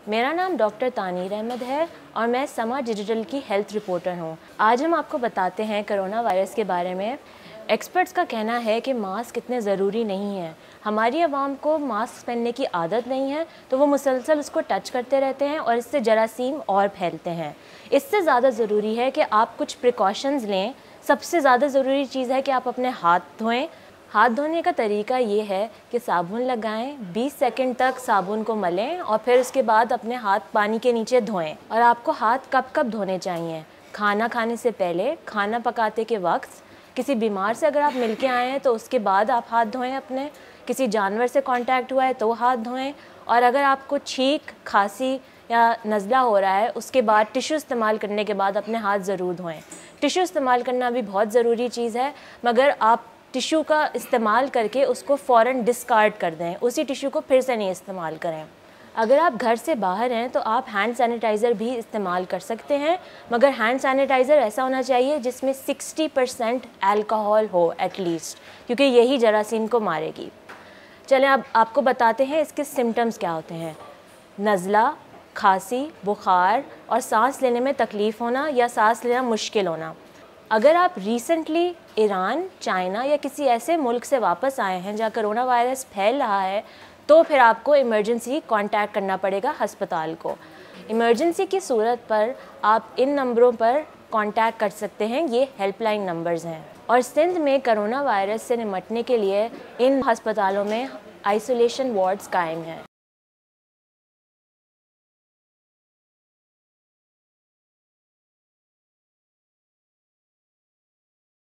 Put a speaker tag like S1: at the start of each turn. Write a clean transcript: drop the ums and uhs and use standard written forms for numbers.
S1: मेरा नाम डॉक्टर तानीर अहमद है और मैं समा डिजिटल की हेल्थ रिपोर्टर हूँ। आज हम आपको बताते हैं कोरोना वायरस के बारे में। एक्सपर्ट्स का कहना है कि मास्क इतने ज़रूरी नहीं है। हमारी आवाम को मास्क पहनने की आदत नहीं है, तो वो मुसलसल उसको टच करते रहते हैं और इससे जरासीम और फैलते हैं। इससे ज़्यादा ज़रूरी है कि आप कुछ प्रिकॉशंस लें। सबसे ज़्यादा ज़रूरी चीज़ है कि आप अपने हाथ धोएं। हाथ धोने का तरीका ये है कि साबुन लगाएं, 20 सेकंड तक साबुन को मलें और फिर उसके बाद अपने हाथ पानी के नीचे धोएं। और आपको हाथ कब कब धोने चाहिए? खाना खाने से पहले, खाना पकाते के वक्त, किसी बीमार से अगर आप मिलके आए हैं तो उसके बाद आप हाथ धोएं अपने, किसी जानवर से कांटेक्ट हुआ है तो हाथ धोएं, और अगर आपको छींक, खांसी या नज़ला हो रहा है उसके बाद टिश्यू इस्तेमाल करने के बाद अपने हाथ ज़रूर धोएं। टिश्यू इस्तेमाल करना भी बहुत ज़रूरी चीज़ है, मगर आप टिश्यू का इस्तेमाल करके उसको फ़ौरन डिस्कार्ड कर दें, उसी टिश्यू को फिर से नहीं इस्तेमाल करें। अगर आप घर से बाहर हैं तो आप हैंड सैनिटाइज़र भी इस्तेमाल कर सकते हैं, मगर हैंड सैनिटाइज़र ऐसा होना चाहिए जिसमें 60% अल्कोहल हो एटलीस्ट, क्योंकि यही जरासीम को मारेगी। चलें अब आपको बताते हैं इसके सिम्टम्स क्या होते हैं। नज़ला, खांसी, बुखार और सांस लेने में तकलीफ़ होना या सांस लेना मुश्किल होना। अगर आप रिसेंटली ईरान, चाइना या किसी ऐसे मुल्क से वापस आए हैं जहाँ कोरोना वायरस फैल रहा है, तो फिर आपको इमरजेंसी कांटेक्ट करना पड़ेगा अस्पताल को। इमरजेंसी की सूरत पर आप इन नंबरों पर कांटेक्ट कर सकते हैं, ये हेल्पलाइन नंबर्स हैं। और सिंध में कोरोना वायरस से निपटने के लिए इन अस्पतालों में आइसोलेशन वार्ड्स कायम हैं।